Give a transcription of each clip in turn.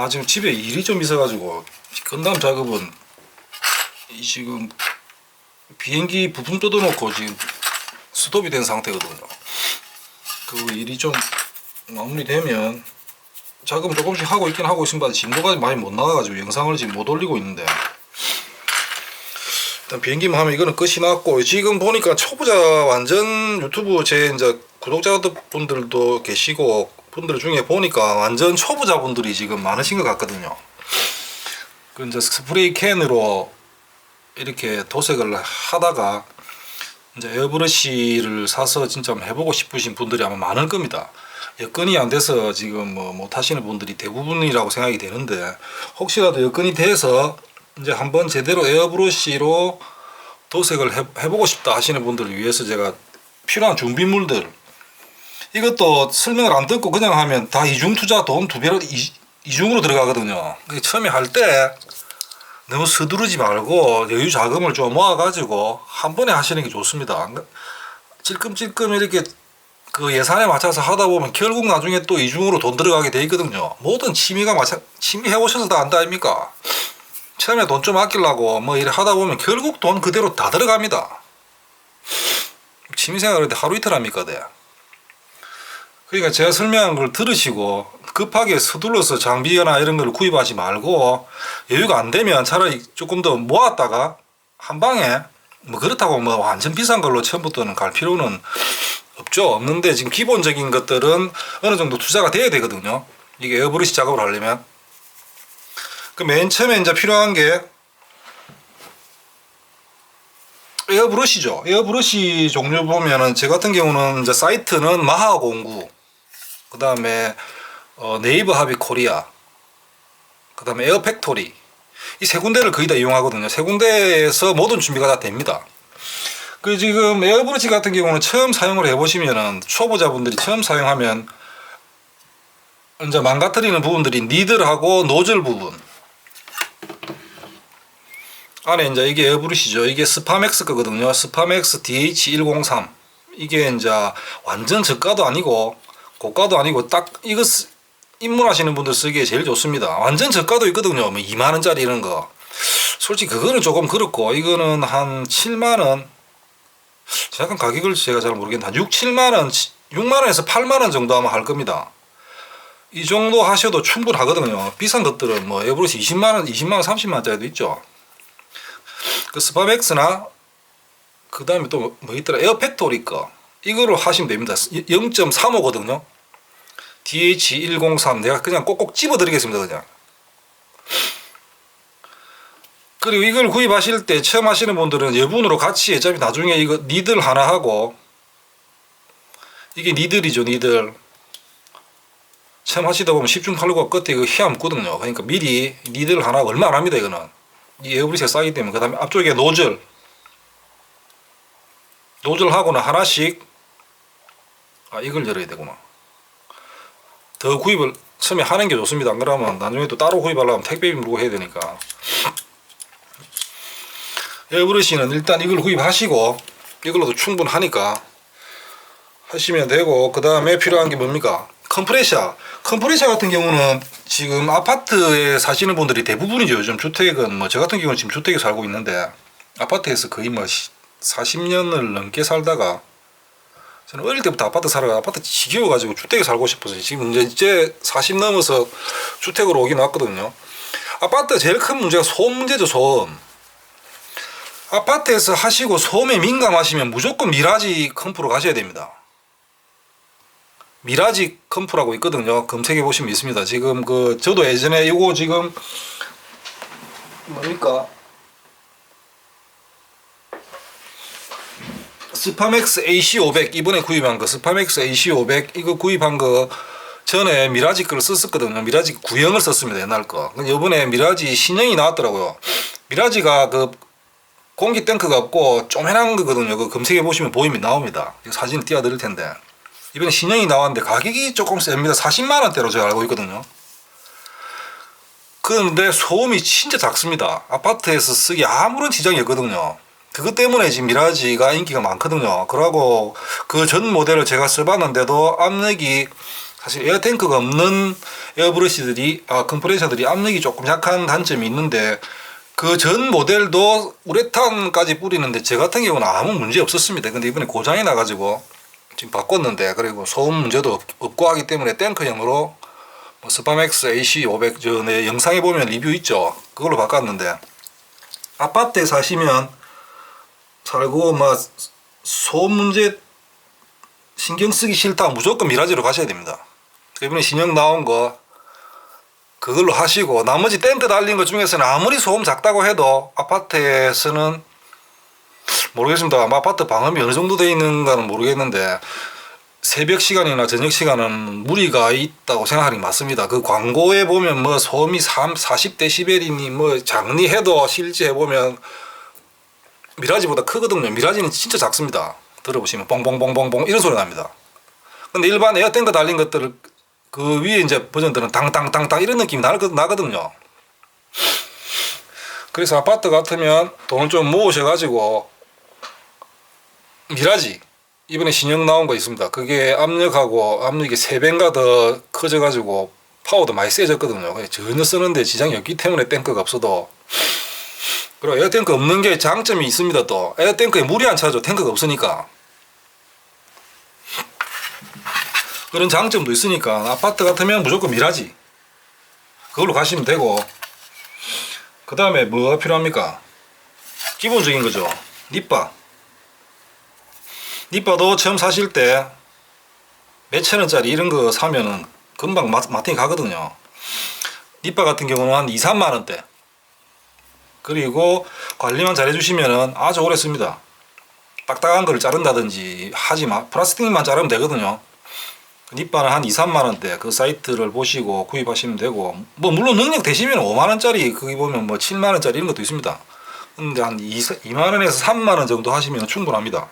지금 집에 일이 좀 있어가지고 건담 작업은 지금 비행기 부품 뜯어놓고 지금 스톱이 된 상태거든요. 그 일이 좀 마무리되면 작업을 조금씩 하고 있긴 하고 있습니다. 진도가 많이 못 나가가지고 영상을 지금 못 올리고 있는데, 일단 비행기만 하면 이거는 끝이 났고, 지금 보니까 초보자 완전 유튜브 제 이제 구독자분들도 계시고 분들 중에 보니까 완전 초보자분들이 지금 많으신 것 같거든요. 그 이제 스프레이 캔으로 이렇게 도색을 하다가 이제 에어브러시를 사서 진짜 한번 해보고 싶으신 분들이 아마 많을 겁니다. 여건이 안 돼서 지금 뭐 못하시는 분들이 대부분이라고 생각이 되는데, 혹시라도 여건이 돼서 이제 한번 제대로 에어브러시로 도색을 해보고 싶다 하시는 분들을 위해서 제가 필요한 준비물들, 이것도 설명을 안 듣고 그냥 하면 다 이중투자 돈 두 배로 이중으로 들어가거든요. 처음에 할 때 너무 서두르지 말고 여유 자금을 좀 모아가지고 한 번에 하시는 게 좋습니다. 찔끔찔끔 이렇게 그 예산에 맞춰서 하다 보면 결국 나중에 또 이중으로 돈 들어가게 돼 있거든요. 모든 취미 해오셔서 다 안다 아닙니까? 처음에 돈 좀 아끼려고 뭐 이래 하다 보면 결국 돈 그대로 다 들어갑니다. 취미생활인데 하루 이틀 합니까? 네. 그러니까 제가 설명한 걸 들으시고 급하게 서둘러서 장비나 이런 걸 구입하지 말고, 여유가 안 되면 차라리 조금 더 모았다가 한 방에, 뭐 그렇다고 뭐 완전 비싼 걸로 처음부터는 갈 필요는 없죠. 없는데 지금 기본적인 것들은 어느 정도 투자가 돼야 되거든요. 이게 에어브러시 작업을 하려면. 그 맨 처음에 이제 필요한 게 에어브러시죠. 에어브러시 종류 보면은 제 같은 경우는 이제 사이트는 마하공구, 그 다음에 네이버 하비 코리아, 그 다음에 에어팩토리, 이 세 군데를 거의 다 이용하거든요. 세 군데에서 모든 준비가 다 됩니다. 그 지금 에어브러시 같은 경우는 처음 사용을 해보시면은, 초보자분들이 처음 사용하면 이제 망가뜨리는 부분들이 니들하고 노즐 부분 안에 이제 이게 에어브러시죠. 이게 스파맥스 거거든요. 스파맥스 DH103. 이게 이제 완전 저가도 아니고 고가도 아니고 딱 이거 입문하시는 분들 쓰기에 제일 좋습니다. 완전 저가도 있거든요. 뭐 2만원짜리 이런 거. 솔직히 그거는 조금 그렇고, 이거는 한 7만원, 약간 가격을 제가 잘 모르겠는데 한 6, 7만원, 6만원에서 8만원 정도 아마 할 겁니다. 이 정도 하셔도 충분하거든요. 비싼 것들은 뭐 에어브러시 20만원, 20만원, 30만원짜리도 있죠. 그 스파맥스나 그 다음에 또 뭐 있더라, 에어팩토리 거, 이거로 하시면 됩니다. 0.35거든요 DH103. 내가 그냥 꼭꼭 집어 드리겠습니다. 그냥. 그리고 이걸 구입하실 때 처음 하시는 분들은 여분으로 같이, 어차피 나중에 이거 니들 하나 하고, 이게 니들이죠. 니들 처음 하시다 보면 10중 8구가 끝에 이거 휘 묻거든요. 그러니까 미리 니들 하나 얼마 안 합니다. 이거는 이 에어브러시가 싸기 때문에. 그 다음에 앞쪽에 노즐 하고는 하나씩, 이걸 열어야 되구나. 더 구입을 처음에 하는 게 좋습니다. 안 그러면 나중에 또 따로 구입하려면 택배비 물고 해야 되니까. 에어브러시는 일단 이걸 구입하시고, 이걸로도 충분하니까 하시면 되고, 그 다음에 필요한 게 뭡니까? 컴프레셔 같은 경우는 지금 아파트에 사시는 분들이 대부분이죠. 요즘 주택은 뭐 저 같은 경우는 지금 주택에 살고 있는데, 아파트에서 거의 뭐 40년을 넘게 살다가, 저는 어릴 때부터 아파트 살아가 아파트 지겨워가지고 주택에 살고 싶어서 지금 이제 40 넘어서 주택으로 오긴 왔거든요. 아파트 제일 큰 문제가 소음 문제죠. 소음. 아파트에서 하시고 소음에 민감하시면 무조건 미라지 컴프로 가셔야 됩니다. 미라지 컴프라고 있거든요. 검색해 보시면 있습니다. 지금 그 저도 예전에 이거 지금 뭡니까? 스파맥스 AC500 이번에 구입한 거, 스파맥스 AC500 이거 구입한 거 전에 미라지 거를 썼었거든요. 미라지 구형을 썼습니다. 옛날 거. 근데 이번에 미라지 신형이 나왔더라고요. 미라지가 그 공기 탱크가 없고 쪼매난 거거든요. 그 검색해 보시면 보이면 나옵니다. 사진 띄워드릴 텐데, 이번에 신형이 나왔는데 가격이 조금 셉니다. 40만원대로 제가 알고 있거든요. 그런데 소음이 진짜 작습니다. 아파트에서 쓰기 아무런 지장이 없거든요. 그것 때문에 지금 미라지가 인기가 많거든요. 그러고 그 전 모델을 제가 써봤는데도 압력이 사실 에어탱크가 없는 에어브러시들이 컴프레셔들이 압력이 조금 약한 단점이 있는데 그 전 모델도 우레탄까지 뿌리는데 저 같은 경우는 아무 문제 없었습니다. 근데 이번에 고장이 나가지고 지금 바꿨는데, 그리고 소음 문제도 없고 하기 때문에 탱크형으로 스파맥스 AC500 전에 영상에 보면 리뷰 있죠. 그걸로 바꿨는데, 아파트에 사시면 살고 막 소음 문제 신경 쓰기 싫다 무조건 미라지로 가셔야 됩니다. 이번에 신형 나온 거 그걸로 하시고, 나머지 텐트 달린 것 중에서는 아무리 소음 작다고 해도 아파트에서는 모르겠습니다. 아마 아파트 방음이 어느 정도 되어 있는가는 모르겠는데 새벽 시간이나 저녁 시간은 무리가 있다고 생각하는 게 맞습니다. 그 광고에 보면 뭐 소음이 40데시벨이니 뭐 장리해도 실제 해보면 미라지보다 크거든요. 미라지는 진짜 작습니다. 들어보시면 뻥뻥뻥뻥뻥 이런 소리 납니다. 근데 일반 에어탱크 달린 것들을 그 위에 이제 버전들은 당당당당 이런 느낌이 나거든요. 그래서 아파트 같으면 돈을 좀 모으셔가지고 미라지 이번에 신형 나온 거 있습니다. 그게 압력이 3배인가 더 커져가지고 파워도 많이 세졌거든요. 전혀 쓰는데 지장이 없기 때문에 탱크가 없어도. 그리고 에어탱크 없는 게 장점이 있습니다. 또 에어탱크에 물이 안 차죠. 탱크가 없으니까. 그런 장점도 있으니까 아파트 같으면 무조건 미라지 그걸로 가시면 되고, 그 다음에 뭐가 필요합니까? 기본적인 거죠. 니빠도 처음 사실 때 몇천 원짜리 이런 거 사면은 금방 마팅이 가거든요. 니빠 같은 경우는 한 2, 3만 원대. 그리고 관리만 잘 해주시면은 아주 오래 씁니다. 딱딱한 걸 자른다든지 플라스틱만 자르면 되거든요. 니빠는 한 2, 3만 원대 그 사이트를 보시고 구입하시면 되고, 뭐 물론 능력 되시면 5만 원짜리 거기 보면 뭐 7만 원짜리 이런 것도 있습니다. 근데 한 2만 원에서 3만 원 정도 하시면 충분합니다.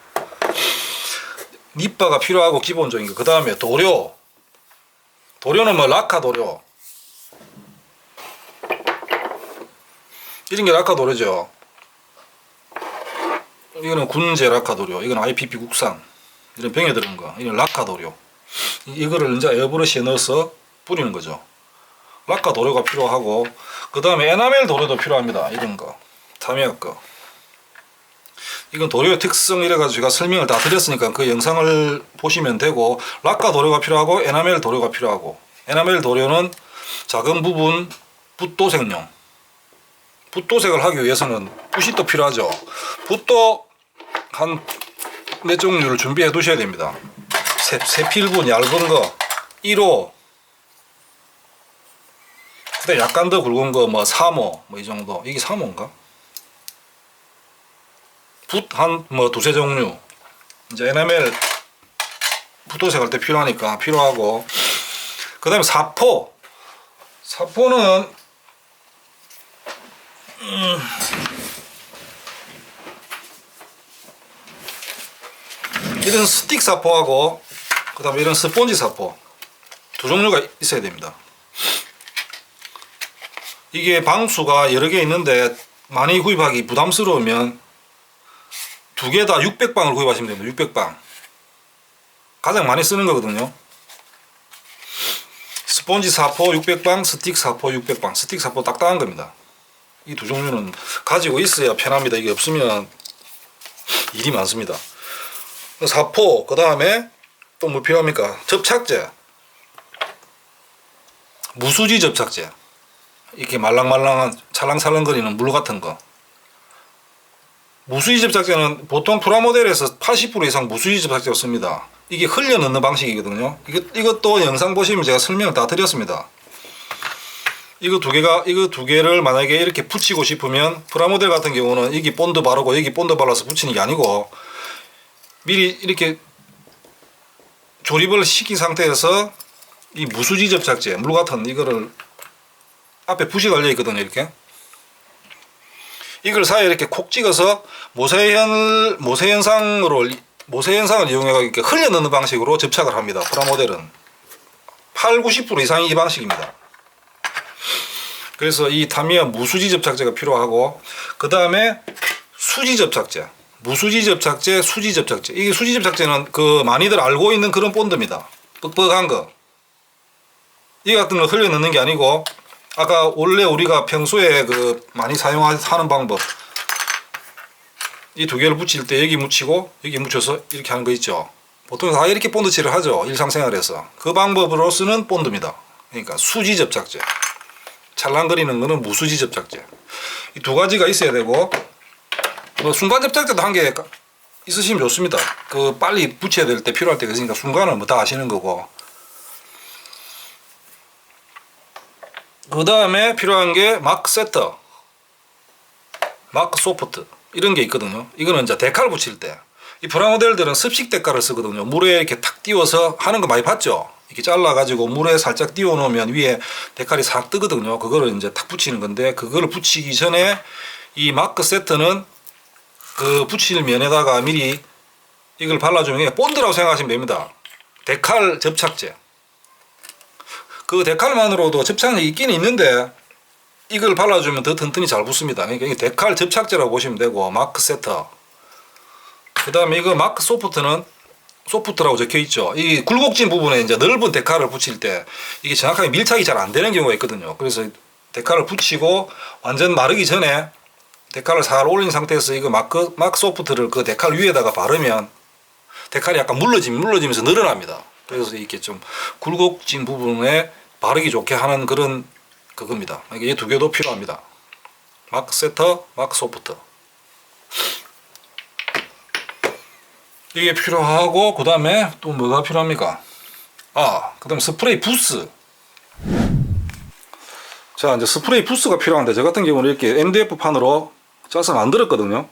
니빠가 필요하고 기본적인 거. 그 다음에 도료는 뭐 라카 도료 이런 게 라카 도료죠. 이거는 군제 라카 도료, 이건 IPP 국산 이런 병에 들은 거, 이건 라카 도료. 이거를 이제 에어브러시에 넣어서 뿌리는 거죠. 라카 도료가 필요하고, 그 다음에 에나멜 도료도 필요합니다. 이런 거 타미야 거. 이건 도료의 특성 이래가지고 제가 설명을 다 드렸으니까 그 영상을 보시면 되고, 라카 도료가 필요하고 에나멜 도료가 필요하고, 에나멜 도료는 작은 부분 붓도색용. 붓도색을 하기 위해서는 붓이 또 필요하죠. 붓도 한 몇 종류를 준비해 두셔야 됩니다. 세필분 얇은 거 1호, 그다음 약간 더 굵은 거 뭐 3호 뭐 이 정도. 이게 3호인가? 붓 한 뭐 두세 종류. 이제 에나멜 붓도색 할 때 필요하고, 그 다음에 사포는 이런 스틱 사포하고 그 다음에 이런 스폰지 사포 두 종류가 있어야 됩니다. 이게 방수가 여러 개 있는데 많이 구입하기 부담스러우면 두 개 다 600방을 구입하시면 됩니다. 600방 가장 많이 쓰는 거거든요. 스폰지 사포 600방, 스틱 사포 600방. 스틱 사포 딱딱한 겁니다. 이 두 종류는 가지고 있어야 편합니다. 이게 없으면 일이 많습니다. 사포, 그 다음에 또 뭐 필요합니까? 접착제, 무수지 접착제, 이렇게 말랑말랑한 찰랑찰랑거리는 물 같은 거. 무수지 접착제는 보통 프라모델에서 80% 이상 무수지 접착제를 씁니다. 이게 흘려 넣는 방식이거든요. 이것도 영상 보시면 제가 설명을 다 드렸습니다. 이거 두 개를 만약에 이렇게 붙이고 싶으면, 프라모델 같은 경우는 여기 본드 바르고 여기 본드 발라서 붙이는 게 아니고 미리 이렇게 조립을 시킨 상태에서 이 무수지 접착제, 물 같은 이거를 앞에 붓이 달려 있거든요. 이렇게 이걸 사이에 이렇게 콕 찍어서 모세 현상을 이용해 이렇게 흘려 넣는 방식으로 접착을 합니다. 프라모델은 80-90% 이상이 이 방식입니다. 그래서 이 타미야 무수지 접착제가 필요하고, 그 다음에 수지 접착제, 무수지 접착제, 수지 접착제. 이게 수지 접착제는 그 많이들 알고 있는 그런 본드입니다. 뻑뻑한 거. 이 같은 걸 흘려 넣는 게 아니고 아까 원래 우리가 평소에 그 많이 사용하는 방법, 이 두 개를 붙일 때 여기 묻히고 여기 묻혀서 이렇게 하는 거 있죠. 보통 다 이렇게 본드칠을 하죠, 일상생활에서. 그 방법으로 쓰는 본드입니다. 그러니까 수지 접착제, 찰랑거리는 거는 무수지 접착제. 이 두 가지가 있어야 되고, 뭐 순간 접착제도 한 개 있으시면 좋습니다. 그 빨리 붙여야 될 때, 필요할 때가 있으니까 순간은 뭐 다 아시는 거고. 그 다음에 필요한 게 마크 세터, 마크 소프트, 이런 게 있거든요. 이거는 이제 데칼 붙일 때, 이 프라모델들은 습식 데칼을 쓰거든요. 물에 이렇게 탁 띄워서 하는 거 많이 봤죠? 이렇게 잘라가지고 물에 살짝 띄워 놓으면 위에 데칼이 싹 뜨거든요. 그거를 이제 탁 붙이는 건데, 그거를 붙이기 전에 이 마크 세터는 그 붙일 면에다가 미리 이걸 발라주는 게 본드라고 생각하시면 됩니다. 데칼 접착제. 그 데칼만으로도 접착력이 있긴 있는데 이걸 발라주면 더 튼튼히 잘 붙습니다. 그러니까 이게 데칼 접착제라고 보시면 되고, 마크 세터. 그 다음에 이거 마크 소프트는 소프트라고 적혀 있죠. 이 굴곡진 부분에 이제 넓은 데칼을 붙일 때 이게 정확하게 밀착이 잘 안 되는 경우가 있거든요. 그래서 데칼을 붙이고 완전 마르기 전에 데칼을 살 올린 상태에서 이거 마크 소프트를 그 데칼 위에다가 바르면 데칼이 약간 물러지면서 늘어납니다. 그래서 이렇게 좀 굴곡진 부분에 바르기 좋게 하는 그런 그겁니다. 이 두 개도 필요합니다. 마크 세터, 마크 소프트. 이게 필요하고, 그 다음에 또 뭐가 필요합니까? 그 다음 스프레이 부스. 자, 이제 스프레이 부스가 필요한데, 저 같은 경우는 이렇게 MDF 판으로 짜서 만들었거든요.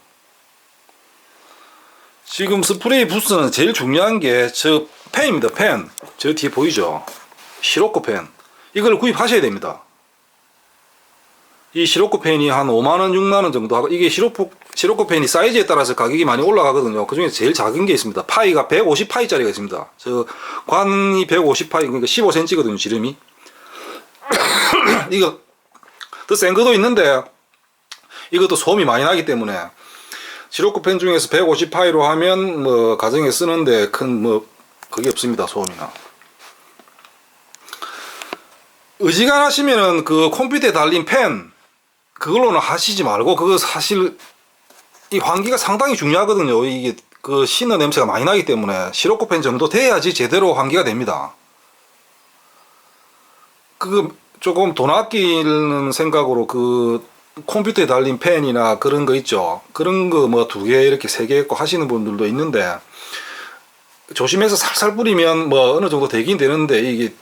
지금 스프레이 부스는 제일 중요한 게 저 펜입니다. 펜. 저 뒤에 보이죠? 시로코 펜. 이걸 구입하셔야 됩니다. 이 시로코 펜이 한 5만원, 6만원 정도 하고, 이게 시로코 펜이 사이즈에 따라서 가격이 많이 올라가거든요. 그 중에 제일 작은 게 있습니다. 파이가 150파이짜리가 있습니다. 저 관이 150파이, 그러니까 15cm거든요, 지름이. 이거 더 센 것도 있는데 이것도 소음이 많이 나기 때문에 시로코 펜 중에서 150파이로 하면 뭐 가정에 쓰는데 큰 뭐 그게 없습니다, 소음이나. 의지간하시면은 그 컴퓨터에 달린 펜 그걸로는 하시지 말고, 그거 사실 이 환기가 상당히 중요하거든요. 이게 그 시너 냄새가 많이 나기 때문에 시로코 펜 정도 돼야지 제대로 환기가 됩니다. 그 조금 돈 아끼는 생각으로 그 컴퓨터에 달린 펜이나 그런 거 있죠. 그런 거 뭐 두 개 이렇게 세 개 있고 하시는 분들도 있는데, 조심해서 살살 뿌리면 뭐 어느 정도 되긴 되는데 이게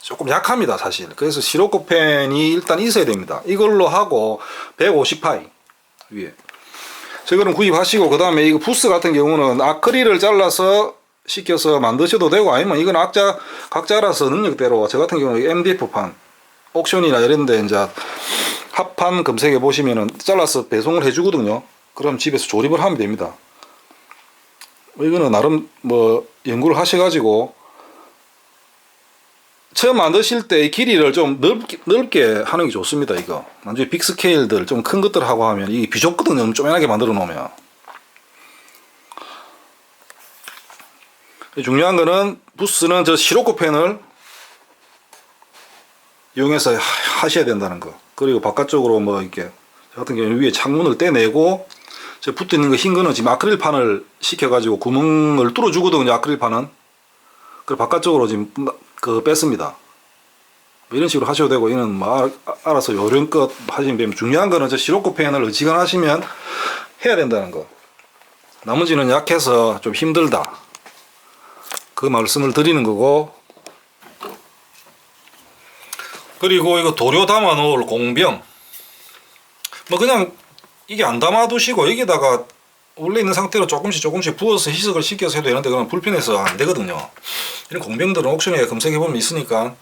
조금 약합니다, 사실. 그래서 시로코 펜이 일단 있어야 됩니다. 이걸로 하고 150파이 위에 저거는 구입하시고, 그 다음에 이거 부스 같은 경우는 아크릴을 잘라서 시켜서 만드셔도 되고, 아니면 이건 각자 알아서 능력대로, 저 같은 경우는 MDF판 옥션이나 이런 데 이제 합판 검색해 보시면은 잘라서 배송을 해 주거든요. 그럼 집에서 조립을 하면 됩니다. 이거는 나름 뭐 연구를 하셔가지고 처음 만드실 때 길이를 좀 넓게 하는 게 좋습니다. 이거 나중에 빅 스케일들 좀 큰 것들 하고 하면 이게 비좁거든요. 쪼매나게 만들어 놓으면. 중요한 거는 부스는 저 시로코 펜을 이용해서 하셔야 된다는 거. 그리고 바깥쪽으로 뭐 이렇게 저 같은 경우는 위에 창문을 떼내고, 저 붙어 있는 거 흰 거는 지금 아크릴판을 시켜가지고 구멍을 뚫어 주거든요. 아크릴판은. 그리고 바깥쪽으로 지금 그 뺐습니다. 이런 식으로 하셔도 되고, 이는 뭐 알아서 요령껏 하시면 됩니다. 중요한 거는 저 시로코 펜을 어지간하시면 해야 된다는 거. 나머지는 약해서 좀 힘들다, 그 말씀을 드리는 거고. 그리고 이거 도료 담아 놓을 공병, 뭐 그냥 이게 안 담아 두시고 여기다가 원래 있는 상태로 조금씩 부어서 희석을 시켜서 해도 되는데, 그건 불편해서 안 되거든요. 이런 공병들은 옥션에 검색해 보면 있으니까.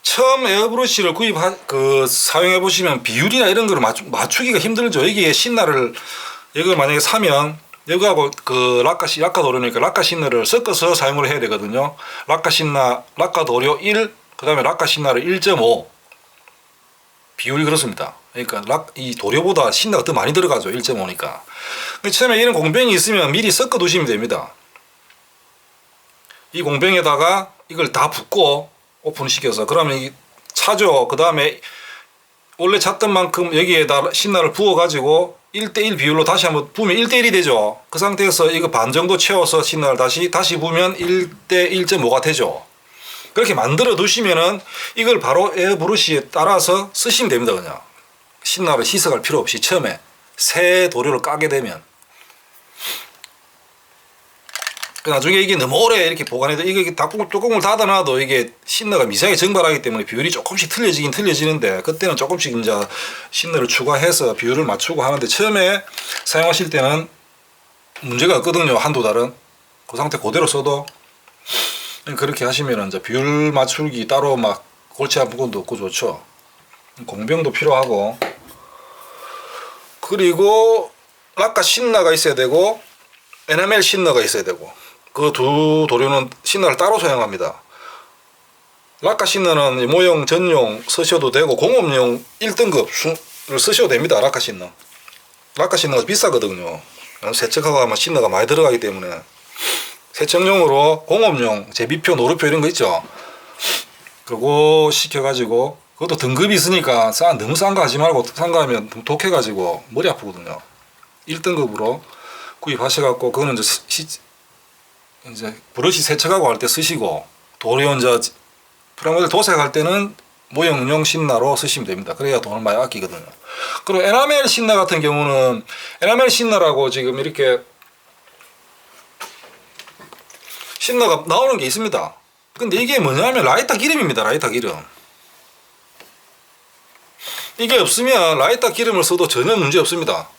처음 에어브러시를 사용해 보시면 비율이나 이런 거를 맞추기가 힘들죠. 여기에 신나를 이거 만약에 사면 여기하고 그 락카 도료니까 락카 신나를 섞어서 사용을 해야 되거든요. 락카 도료 1, 그 다음에 락카 신나를 1.5 비율이 그렇습니다. 그러니까 이 도료보다 신나가 더 많이 들어가죠. 1.5니까. 처음에 이런 공병이 있으면 미리 섞어 두시면 됩니다. 이 공병에다가 이걸 다 붓고 오픈시켜서 그러면 이 차죠. 그 다음에 원래 찼던 만큼 여기에다 신나를 부어가지고 1대1 비율로 다시 한번 부으면 1대1이 되죠. 그 상태에서 이거 반 정도 채워서 신나를 다시 부으면 1대1.5가 되죠. 그렇게 만들어 두시면은 이걸 바로 에어브러시에 따라서 쓰시면 됩니다. 그냥 신나를 희석할 필요 없이 처음에 새 도료를 까게 되면 나중에 이게 너무 오래 이렇게 보관해도 이게 뚜껑을 닫아놔도 이게 신나가 미세하게 증발하기 때문에 비율이 조금씩 틀려지긴 틀려지는데 그때는 조금씩 이제 신나를 추가해서 비율을 맞추고 하는데 처음에 사용하실 때는 문제가 없거든요. 한두 달은 그 상태 그대로 써도 그렇게 하시면 이제 비율 맞추기 따로 막 골치 아픈 것도 없고 좋죠. 공병도 필요하고 그리고 락카 신나가 있어야 되고 에나멜 신나가 있어야 되고 그 두 도료는 신나를 따로 사용합니다. 락카 신나는 모형 전용 쓰셔도 되고 공업용 1등급을 쓰셔도 됩니다. 락카 신나. 락카 신나가 비싸거든요. 세척하고 하면 신나가 많이 들어가기 때문에 세척용으로 공업용 제비표 노루표 이런 거 있죠. 그거 시켜가지고 그것도 등급이 있으니까 너무 싼 거 하지 말고 싼 거 하면 독해가지고 머리 아프거든요. 1등급으로 구입하셔갖고 그거는 이제 브러쉬 세척하고 할 때 쓰시고 도료 이제 프라모델 도색할 때는 모형용 신나로 쓰시면 됩니다. 그래야 돈을 많이 아끼거든요. 그리고 에나멜 신나 같은 경우는 에나멜 신나라고 지금 이렇게 신나가 나오는 게 있습니다. 근데 이게 뭐냐면 라이터 기름입니다. 라이터 기름. 이게 없으면 라이터 기름을 써도 전혀 문제 없습니다.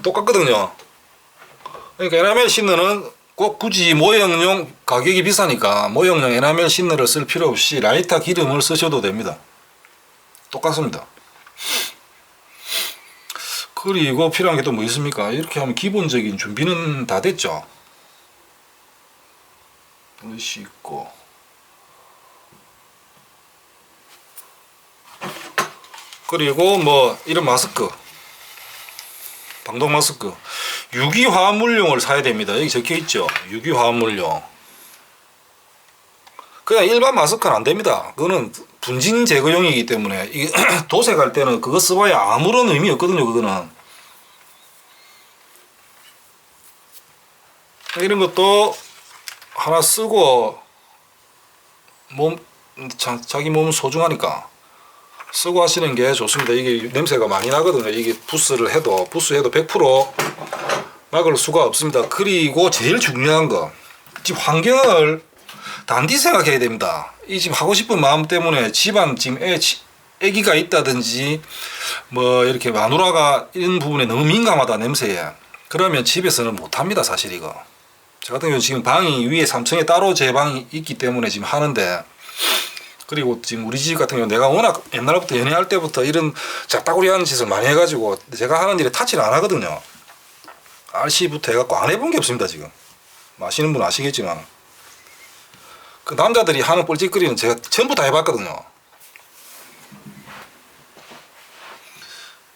똑같거든요. 그러니까 에나멜 신너는 꼭 굳이 모형용 가격이 비싸니까 모형용 에나멜 신너를 쓸 필요 없이 라이터 기름을 쓰셔도 됩니다. 똑같습니다. 그리고 필요한 게 또 뭐 있습니까? 이렇게 하면 기본적인 준비는 다 됐죠. 브러쉬 있고 그리고 뭐 이런 마스크 방독 마스크 유기화합물용을 사야 됩니다. 여기 적혀있죠. 유기화합물용. 그냥 일반 마스크는 안됩니다. 그거는 분진 제거용이기 때문에 이게 도색할 때는 그거 써봐야 아무런 의미 없거든요. 그거는 이런 것도 하나 쓰고 자기 몸은 소중하니까 쓰고 하시는 게 좋습니다. 이게 냄새가 많이 나거든요. 이게 부스해도 100% 막을 수가 없습니다. 그리고 제일 중요한 거 집 환경을 단디 생각해야 됩니다. 이 집 하고 싶은 마음 때문에 집안 지금 애기가 있다든지 뭐 이렇게 마누라가 이런 부분에 너무 민감하다 냄새에 그러면 집에서는 못합니다. 사실 이거 저 같은 경우는 지금 방이 위에 3층에 따로 제 방이 있기 때문에 지금 하는데 그리고 지금 우리 집 같은 경우는 내가 워낙 옛날부터 연애할 때부터 이런 잡다구리하는 짓을 많이 해가지고 제가 하는 일에 타치를 안 하거든요. RC부터 해갖고 안 해본 게 없습니다. 지금 아시는 분 아시겠지만 그 남자들이 하는 뻘짓거리는 제가 전부 다 해봤거든요.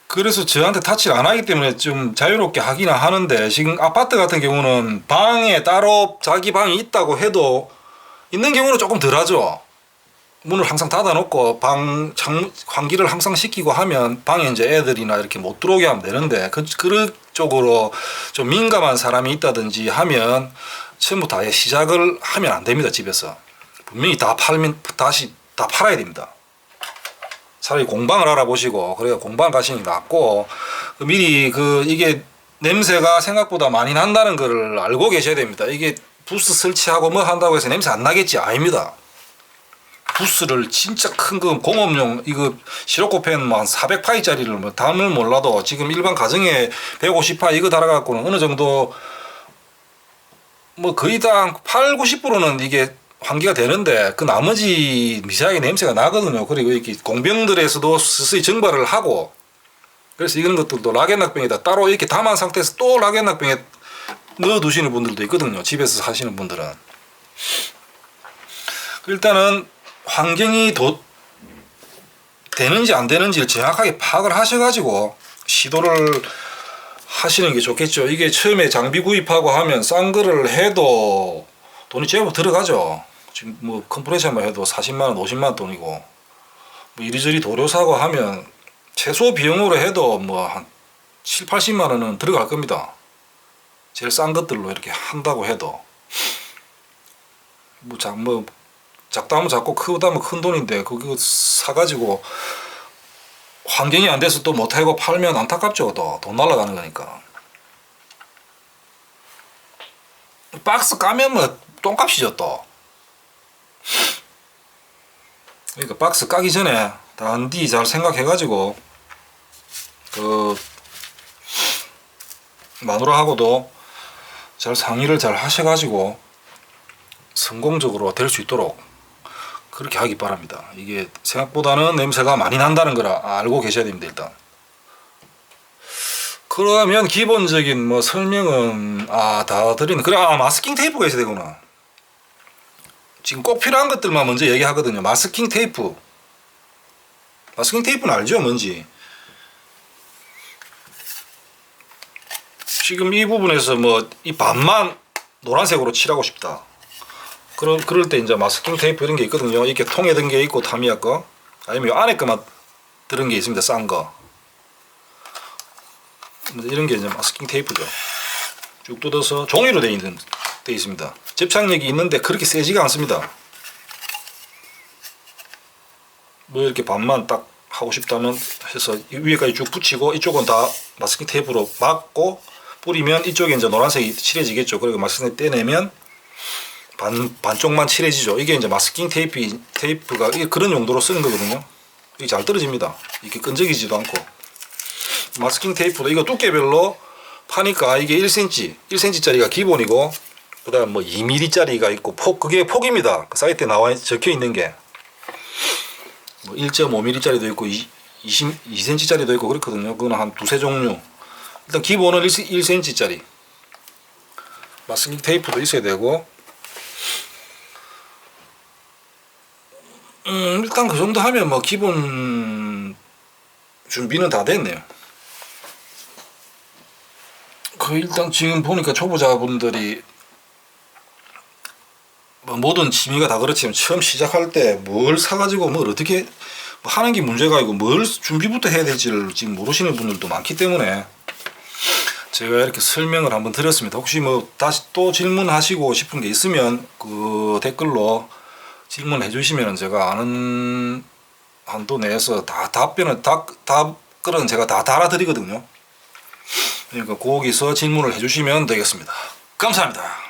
그래서 저한테 타치를 안 하기 때문에 좀 자유롭게 하기는 하는데 지금 아파트 같은 경우는 방에 따로 자기 방이 있다고 해도 있는 경우는 조금 덜하죠. 문을 항상 닫아놓고 환기를 항상 시키고 하면 방에 이제 애들이나 이렇게 못 들어오게 하면 되는데 그런 쪽으로 좀 민감한 사람이 있다든지 하면 처음부터 아예 시작을 하면 안 됩니다. 집에서 분명히 다 팔아야 됩니다. 차라리 공방을 알아보시고 그래야 공방 가시는 게 낫고 미리 이게 냄새가 생각보다 많이 난다는 걸 알고 계셔야 됩니다. 이게 부스 설치하고 뭐 한다고 해서 냄새 안 나겠지? 아닙니다. 부스를 진짜 큰 거 공업용 이거 시로코펜 뭐 한 400파이짜리를 뭐 담을 몰라도 지금 일반 가정에 150파 이거 달아갖고는 어느 정도 뭐 거의 다 8, 90%는 이게 환기가 되는데 그 나머지 미세하게 냄새가 나거든요. 그리고 이렇게 공병들에서도 서서히 증발을 하고 그래서 이런 것들도 락앤락병에다 따로 이렇게 담은 상태에서 또 락앤락병에 넣어 두시는 분들도 있거든요. 집에서 사시는 분들은. 일단은 환경이 되는지 안 되는지를 정확하게 파악을 하셔가지고 시도를 하시는 게 좋겠죠. 이게 처음에 장비 구입하고 하면 싼 거를 해도 돈이 제법 들어가죠. 지금 뭐 컴프레셔만 해도 40만 원, 50만 원 돈이고 뭐 이리저리 도료 사고 하면 최소 비용으로 해도 뭐 한 7, 80만 원은 들어갈 겁니다. 제일 싼 것들로 이렇게 한다고 해도 뭐 작다 하면 작고 크다 하면 큰 돈인데 그거 사가지고 환경이 안 돼서 또 못하고 팔면 안타깝죠. 또 돈 날라가는 거니까. 박스 까면 뭐 똥값이죠 또. 그러니까 박스 까기 전에 단디 잘 생각해가지고 그 마누라하고도 잘 상의를 잘 하셔가지고 성공적으로 될 수 있도록 그렇게 하기 바랍니다. 이게 생각보다는 냄새가 많이 난다는 걸 알고 계셔야 됩니다. 일단. 그러면 기본적인 뭐 설명은 다 드리는. 그래 마스킹 테이프가 있어야 되구나. 지금 꼭 필요한 것들만 먼저 얘기하거든요. 마스킹 테이프. 마스킹 테이프는 알죠 뭔지. 지금 이 부분에서 뭐 이 반만 노란색으로 칠하고 싶다. 그럴 때 이제 마스킹 테이프 이런 게 있거든요. 이렇게 통에 든 게 있고 타미야 거, 아니면 요 안에 거만 들은 게 있습니다. 싼 거. 이런 게 이제 마스킹 테이프죠. 쭉 뜯어서 종이로 돼 있습니다. 접착력이 있는데 그렇게 세지가 않습니다. 뭐 이렇게 반만 딱 하고 싶다면 해서 위에까지 쭉 붙이고 이쪽은 다 마스킹 테이프로 막고 뿌리면 이쪽에 이제 노란색이 칠해지겠죠. 그리고 마스킹 떼내면 반쪽만 칠해지죠. 이게 이제 마스킹 테이프가 이게 그런 용도로 쓰는 거거든요. 이게 잘 떨어집니다. 이게 끈적이지도 않고. 마스킹 테이프도 이거 두께별로 파니까 이게 1cm짜리가 기본이고, 그 다음 뭐 2mm짜리가 있고, 그게 폭입니다. 그 사이트에 적혀 있는 게. 뭐 1.5mm짜리도 있고, 2cm짜리도 있고 그렇거든요. 그거는 한 두세 종류. 일단 기본은 1cm짜리. 마스킹 테이프도 있어야 되고, 일단 그 정도 하면 뭐 기본 준비는 다 됐네요. 일단 지금 보니까 초보자분들이 뭐 모든 취미가 다 그렇지만 처음 시작할 때 뭘 사가지고 뭘 어떻게 하는 게 문제가 아니고 뭘 준비부터 해야 될지를 지금 모르시는 분들도 많기 때문에 제가 이렇게 설명을 한번 드렸습니다. 혹시 뭐 다시 또 질문하시고 싶은 게 있으면 그 댓글로 질문해 주시면 제가 아는 한도 내에서 다 답글은 제가 다 달아드리거든요. 그러니까 거기서 질문을 해주시면 되겠습니다. 감사합니다.